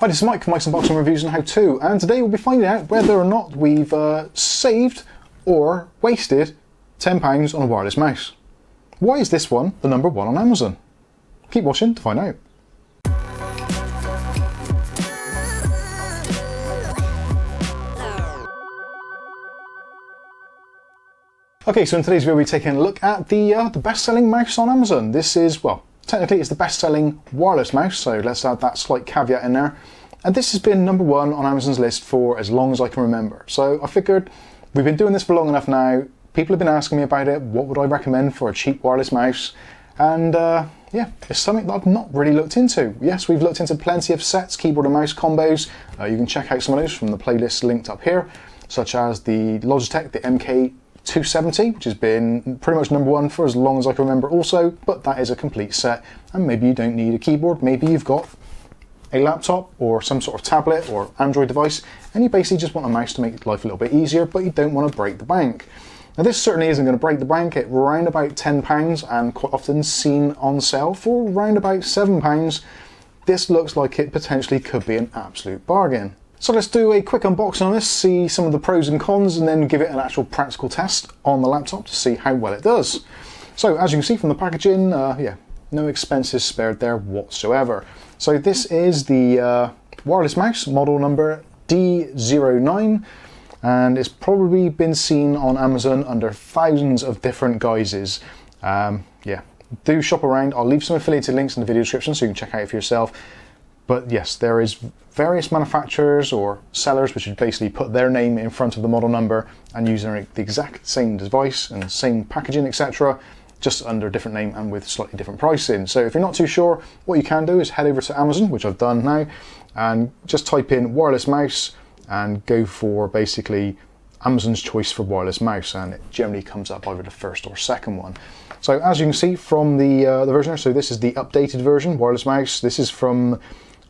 Hi, this is Mike from Mike's Unboxing Reviews and How To, and today we'll be finding out whether or not we've saved or wasted £10 on a wireless mouse. Why is this one the number one on Amazon? Keep watching to find out. Okay, so in today's video we'll be taking a look at the best-selling mouse on Amazon. This is, well, technically it's the best-selling wireless mouse, so let's add that slight caveat in there. And this has been number one on Amazon's list for as long as I can remember. So I figured we've been doing this for long enough now. People have been asking me about it. What would I recommend for a cheap wireless mouse? And yeah, it's something that I've not really looked into. Yes, we've looked into plenty of sets, keyboard and mouse combos. You can check out some of those from the playlist linked up here, such as the Logitech, the MK270, which has been pretty much number one for as long as I can remember also, but that is a complete set, and maybe you don't need a keyboard, maybe you've got a laptop or some sort of tablet or Android device, and you basically just want a mouse to make life a little bit easier, but you don't want to break the bank. Now this certainly isn't going to break the bank at around about £10 and quite often seen on sale for around about £7. This looks like it potentially could be an absolute bargain. So let's do a quick unboxing on this, see some of the pros and cons, and then give it an actual practical test on the laptop to see how well it does. So as you can see from the packaging, yeah, no expenses spared there whatsoever. So this is the wireless mouse, model number D-09, and it's probably been seen on Amazon under thousands of different guises. Yeah, do shop around. I'll leave some affiliated links in the video description so you can check out for yourself. But yes, there is various manufacturers or sellers which would basically put their name in front of the model number and use the exact same device and same packaging, etc., just under a different name and with slightly different pricing. So if you're not too sure, what you can do is head over to Amazon, which I've done now, and just type in wireless mouse and go for basically Amazon's choice for wireless mouse, and it generally comes up either the first or second one. So as you can see from the version, so this is the updated version, wireless mouse. This is from,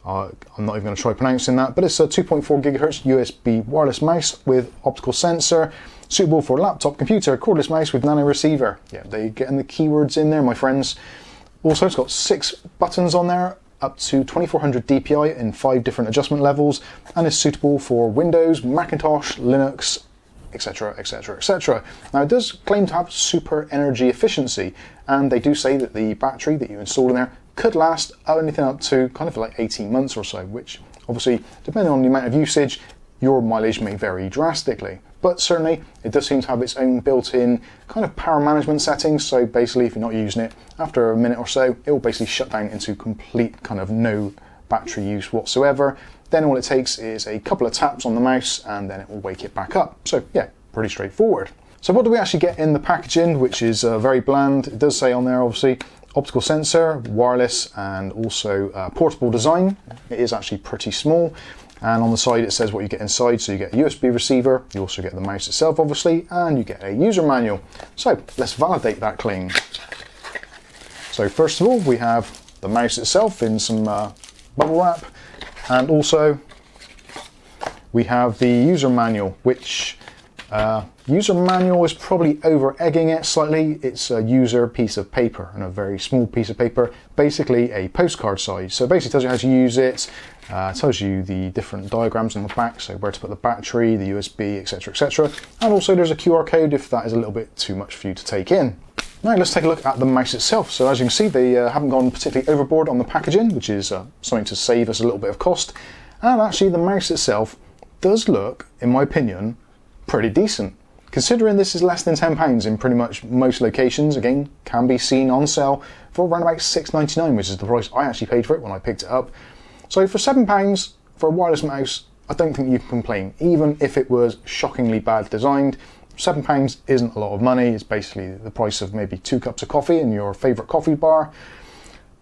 I'm not even going to try pronouncing that, but it's a 2.4 gigahertz USB wireless mouse with optical sensor, suitable for laptop, computer, cordless mouse with Nano receiver. Yeah, they're getting the keywords in there, my friends. Also, it's got 6 buttons on there, up to 2400 DPI in 5 different adjustment levels, and is suitable for Windows, Macintosh, Linux, etc, etc, etc. Now it does claim to have super energy efficiency, and they do say that the battery that you install in there could last anything up to kind of like 18 months or so, which obviously, depending on the amount of usage, your mileage may vary drastically. But certainly, it does seem to have its own built-in kind of power management settings, so basically if you're not using it, after a minute or so, it will basically shut down into complete kind of no battery use whatsoever. Then all it takes is a couple of taps on the mouse and then it will wake it back up. So yeah, pretty straightforward. So what do we actually get in the packaging, which is very bland? It does say on there, obviously, optical sensor, wireless, and also portable design. It is actually pretty small. And on the side it says what you get inside, so you get a USB receiver, you also get the mouse itself obviously, and you get a user manual. So let's validate that claim. So first of all we have the mouse itself in some bubble wrap, and also we have the user manual, which user manual is probably over egging it slightly. It's a user piece of paper, and a very small piece of paper, basically a postcard size. So it basically tells you how to use it, tells you the different diagrams on the back, so where to put the battery, the USB, etc, etc. And also there's a QR code if that is a little bit too much for you to take in. Now let's take a look at the mouse itself. So as you can see, they haven't gone particularly overboard on the packaging, which is something to save us a little bit of cost. And actually the mouse itself does look, in my opinion, pretty decent. Considering this is less than £10 in pretty much most locations, again, can be seen on sale for around about £6.99, which is the price I actually paid for it when I picked it up. So for £7 for a wireless mouse, I don't think you can complain, even if it was shockingly bad designed. £7 isn't a lot of money. It's basically the price of maybe 2 cups of coffee in your favourite coffee bar.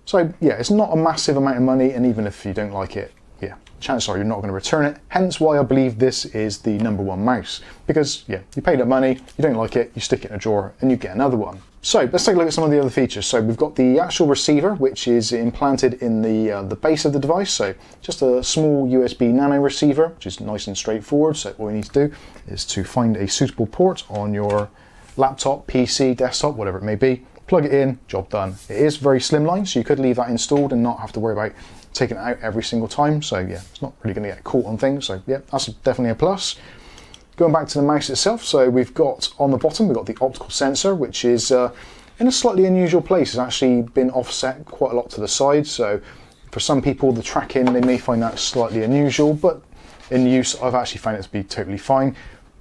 So yeah, it's not a massive amount of money, and even if you don't like it, yeah, chances are you're not going to return it. Hence why I believe this is the number one mouse. Because yeah, you pay that money, you don't like it, you stick it in a drawer and you get another one. So let's take a look at some of the other features. So we've got the actual receiver, which is implanted in the base of the device. So just a small USB Nano receiver, which is nice and straightforward. So all you need to do is to find a suitable port on your laptop, PC, desktop, whatever it may be. Plug it in, job done. It is very slimline, so you could leave that installed and not have to worry about taking it out every single time. So yeah, it's not really going to get caught on things. So yeah, that's definitely a plus. Going back to the mouse itself, so we've got on the bottom, we've got the optical sensor, which is in a slightly unusual place. It's actually been offset quite a lot to the side. So for some people, the tracking, they may find that slightly unusual, but in use, I've actually found it to be totally fine.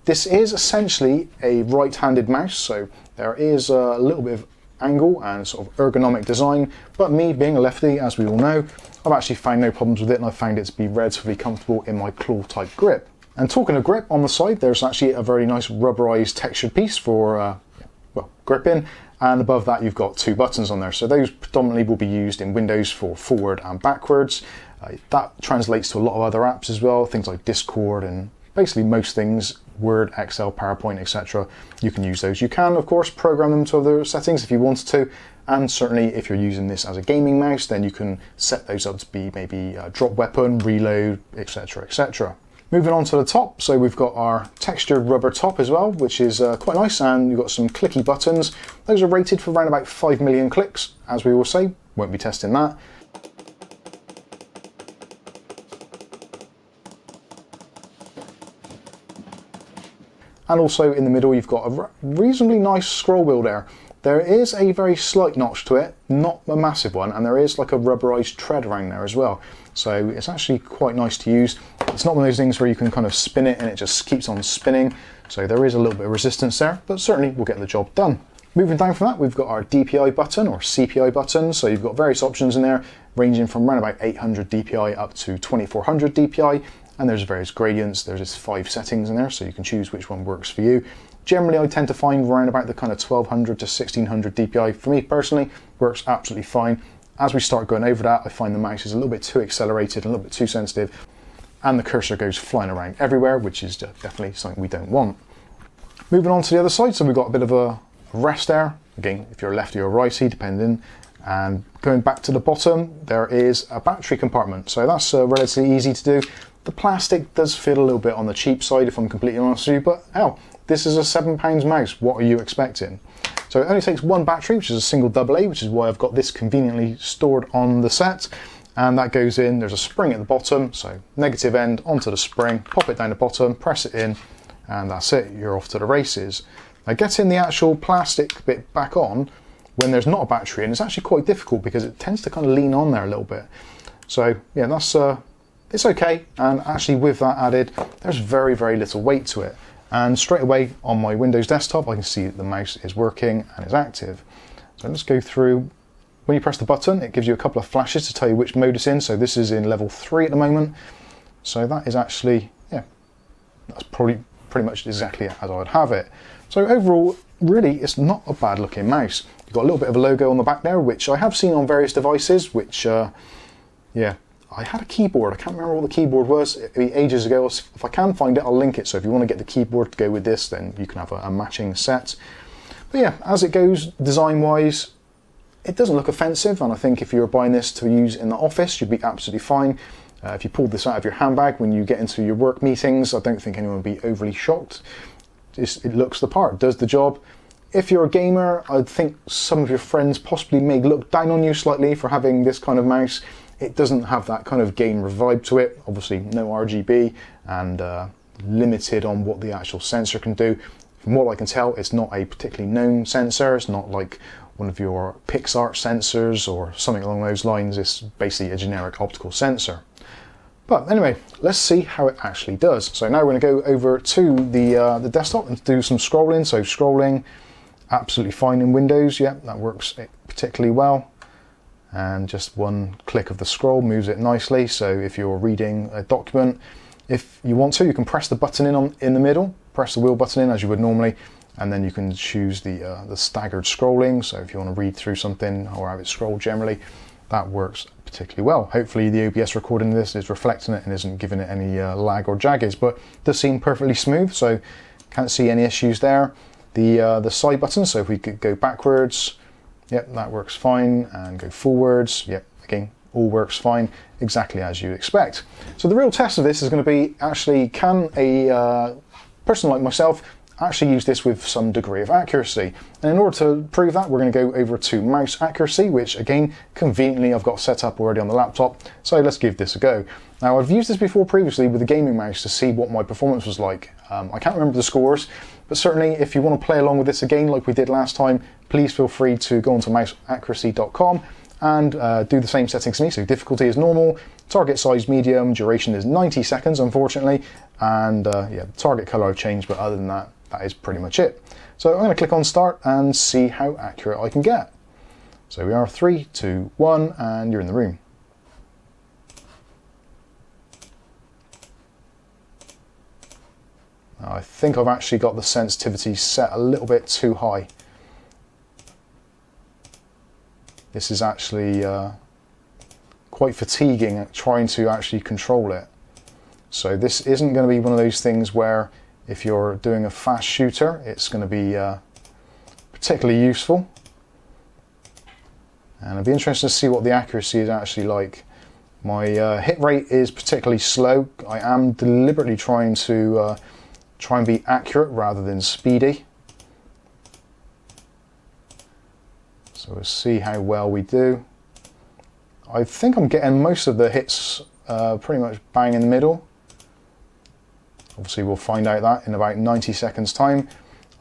This is essentially a right-handed mouse, so there is a little bit of angle and sort of ergonomic design, but me being a lefty, as we all know, I've actually found no problems with it, and I've found it to be relatively comfortable in my claw type grip. And talking of grip, on the side there's actually a very nice rubberized textured piece for well, gripping, and above that you've got 2 buttons on there. So those predominantly will be used in Windows for forward and backwards. That translates to a lot of other apps as well, things like Discord and basically most things, Word, Excel, PowerPoint, etc. You can use those. You can, of course, program them to other settings if you wanted to, and certainly if you're using this as a gaming mouse, then you can set those up to be maybe drop weapon, reload, etc, etc. Moving on to the top, so we've got our textured rubber top as well, which is quite nice, and you've got some clicky buttons. Those are rated for around about 5 million clicks, as we will say. Won't be testing that. And also in the middle, you've got a reasonably nice scroll wheel there. There is a very slight notch to it, not a massive one, and there is like a rubberized tread around there as well. So it's actually quite nice to use. It's not one of those things where you can kind of spin it and it just keeps on spinning. So there is a little bit of resistance there, but certainly we'll get the job done. Moving down from that, we've got our DPI button or CPI button. So you've got various options in there, ranging from around about 800 DPI up to 2400 DPI. And there's various gradients. There's just 5 settings in there, so you can choose which one works for you. Generally, I tend to find around about the kind of 1200 to 1600 DPI. For me personally, works absolutely fine. As we start going over that, I find the mouse is a little bit too accelerated, a little bit too sensitive, and the cursor goes flying around everywhere, which is definitely something we don't want. Moving on to the other side, so we've got a bit of a rest there. Again, if you're lefty or righty, depending. And going back to the bottom, there is a battery compartment. So that's relatively easy to do. The plastic does feel a little bit on the cheap side, if I'm completely honest with you, but hell, this is a £7 mouse. What are you expecting? So it only takes 1 battery, which is a single AA, which is why I've got this conveniently stored on the set. And that goes in, there's a spring at the bottom, so negative end onto the spring, pop it down the bottom, press it in, and that's it, you're off to the races. Now getting the actual plastic bit back on when there's not a battery in is actually quite difficult because it tends to kind of lean on there a little bit. So yeah, that's it's okay, and actually with that added, there's very, very little weight to it. And straight away on my Windows desktop, I can see that the mouse is working and is active. So let's go through. When you press the button, it gives you a couple of flashes to tell you which mode it's in. So this is in level 3 at the moment. So that is actually, yeah, that's probably pretty much exactly as I would have it. So overall, really, it's not a bad looking mouse. You've got a little bit of a logo on the back there, which I have seen on various devices, which, yeah, I had a keyboard. I can't remember what the keyboard was ages ago. If I can find it, I'll link it. So if you want to get the keyboard to go with this, then you can have a matching set. But yeah, as it goes, design-wise, it doesn't look offensive. And I think if you were buying this to use in the office, you'd be absolutely fine. If you pulled this out of your handbag when you get into your work meetings, I don't think anyone would be overly shocked. It looks the part, does the job. If you're a gamer, I think some of your friends possibly may look down on you slightly for having this kind of mouse. It doesn't have that kind of gamer vibe to it. Obviously no RGB and limited on what the actual sensor can do. From what I can tell, it's not a particularly known sensor. It's not like one of your PixArt sensors or something along those lines. It's basically a generic optical sensor. But anyway, let's see how it actually does. So now we're going to go over to the desktop and do some scrolling. So scrolling, absolutely fine in Windows. Yeah, that works particularly well. And just one click of the scroll moves it nicely. So if you're reading a document, if you want to, you can press the button in the middle, press the wheel button in as you would normally, and then you can choose the staggered scrolling. So if you want to read through something or have it scroll generally, that works particularly well. Hopefully the OBS recording this is reflecting it and isn't giving it any lag or jaggers, but it does seem perfectly smooth, so can't see any issues there. The side buttons, so if we could go backwards, yep, that works fine, and go forwards, yep, again, all works fine, exactly as you'd expect. So the real test of this is going to be actually, can a person like myself actually use this with some degree of accuracy. And in order to prove that, we're going to go over to mouse accuracy, which again, conveniently I've got set up already on the laptop. So let's give this a go. Now I've used this before previously with a gaming mouse to see what my performance was like. I can't remember the scores, but certainly if you want to play along with this again like we did last time, please feel free to go onto mouseaccuracy.com and do the same settings as me. So difficulty is normal, target size medium, duration is 90 seconds unfortunately, and yeah, the target color I've changed, but other than that, that is pretty much it. So I'm going to click on start and see how accurate I can get. So we are 3, 2, 1, and you're in the room. Now, I think I've actually got the sensitivity set a little bit too high. This is actually quite fatiguing trying to actually control it. So this isn't going to be one of those things where if you're doing a fast shooter, it's going to be particularly useful. And I'd be interested to see what the accuracy is actually like. My hit rate is particularly slow. I am deliberately trying to try and be accurate rather than speedy. So we'll see how well we do. I think I'm getting most of the hits pretty much bang in the middle. Obviously we'll find out that in about 90 seconds time.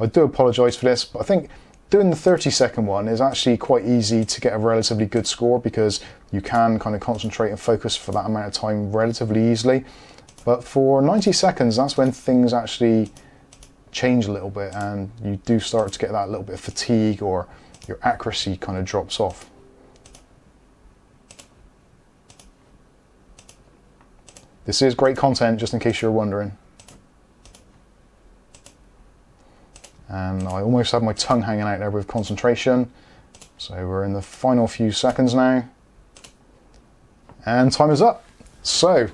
I do apologise for this, but I think doing the 30-second one is actually quite easy to get a relatively good score because you can kind of concentrate and focus for that amount of time relatively easily. But for 90 seconds, that's when things actually change a little bit and you do start to get that little bit of fatigue, or your accuracy kind of drops off. This is great content, just in case you're wondering. And I almost had my tongue hanging out there with concentration. So we're in the final few seconds now. And time is up. So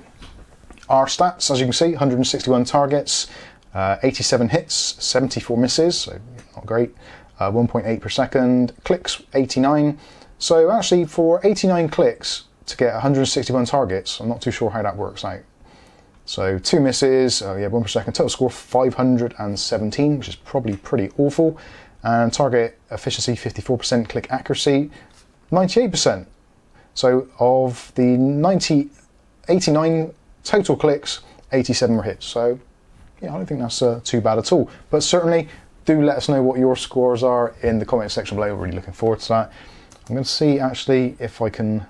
our stats, as you can see, 161 targets, 87 hits, 74 misses, so not great, 1.8 per second, clicks 89. So actually for 89 clicks to get 161 targets, I'm not too sure how that works out. So 2 misses, yeah, 1 per second, total score 517, which is probably pretty awful. And target efficiency 54%, click accuracy 98%. So of the 89 total clicks, 87 were hits. So yeah, I don't think that's too bad at all. But certainly do let us know what your scores are in the comment section below. We're really looking forward to that. I'm going to see actually if I can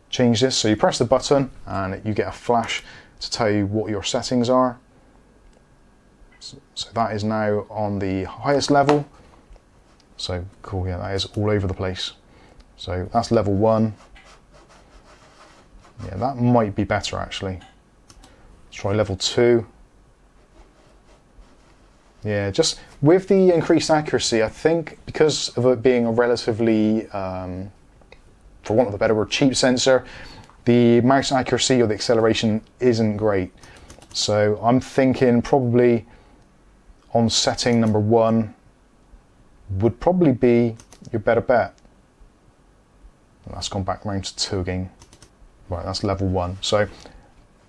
change this. So you press the button and you get a flash to tell you what your settings are. So that is now on the highest level. So cool, yeah, that is all over the place. So that's level 1. Yeah, that might be better actually. Let's try level 2. Yeah, just with the increased accuracy, I think because of it being a relatively, for want of a better word, cheap sensor, the mouse accuracy or the acceleration isn't great. So I'm thinking probably on setting number 1 would probably be your better bet. That's gone back round to 2 again. Right, that's level 1. So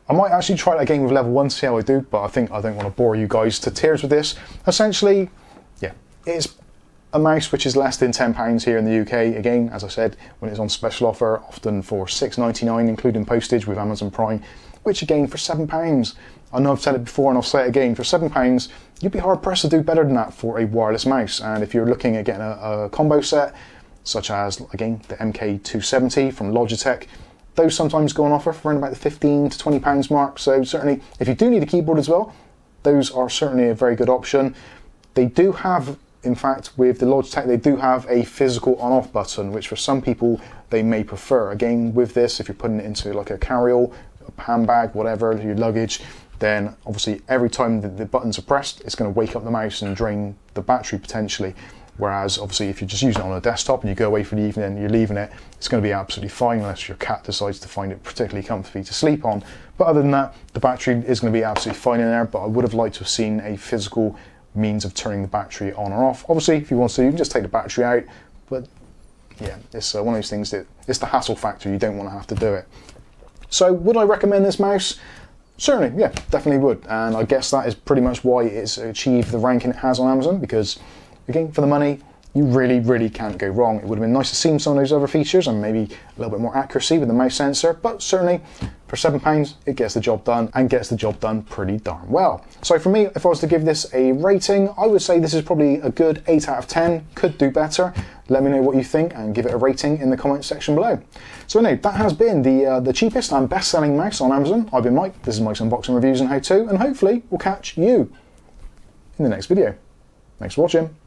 I might actually try that again with level 1 to see how I do, but I think I don't want to bore you guys to tears with this. Essentially, yeah, it's a mouse which is less than £10 here in the UK. Again, as I said, when it's on special offer, often for £6.99 including postage with Amazon Prime, which again for £7. I know I've said it before and I'll say it again, for £7 you'd be hard pressed to do better than that for a wireless mouse. And if you're looking at getting a combo set, such as again the MK270 from Logitech, those sometimes go on offer for around about the £15 to £20 mark. So certainly if you do need a keyboard as well, those are certainly a very good option. They do have, in fact, with the Logitech, they do have a physical on-off button, which for some people they may prefer. Again, with this, if you're putting it into like a carry-all, a handbag, whatever, your luggage, then obviously every time the buttons are pressed, it's going to wake up the mouse and drain the battery potentially. Whereas obviously if you're just using it on a desktop and you go away for the evening and you're leaving it, it's going to be absolutely fine unless your cat decides to find it particularly comfy to sleep on. But other than that, the battery is going to be absolutely fine in there, but I would have liked to have seen a physical means of turning the battery on or off. Obviously, if you want to, you can just take the battery out, but yeah, it's one of those things that it's the hassle factor, you don't want to have to do it. So would I recommend this mouse? Certainly, yeah, definitely would. And I guess that is pretty much why it's achieved the ranking it has on Amazon, because, again, for the money, you really, really can't go wrong. It would have been nice to see some of those other features and maybe a little bit more accuracy with the mouse sensor, but certainly for £7, it gets the job done, and gets the job done pretty darn well. So for me, if I was to give this a rating, I would say this is probably a good 8 out of 10, could do better. Let me know what you think and give it a rating in the comments section below. So anyway, that has been the cheapest and best-selling mouse on Amazon. I've been Mike, this is Mike's Unboxing Reviews and How To, and hopefully we'll catch you in the next video. Thanks for watching.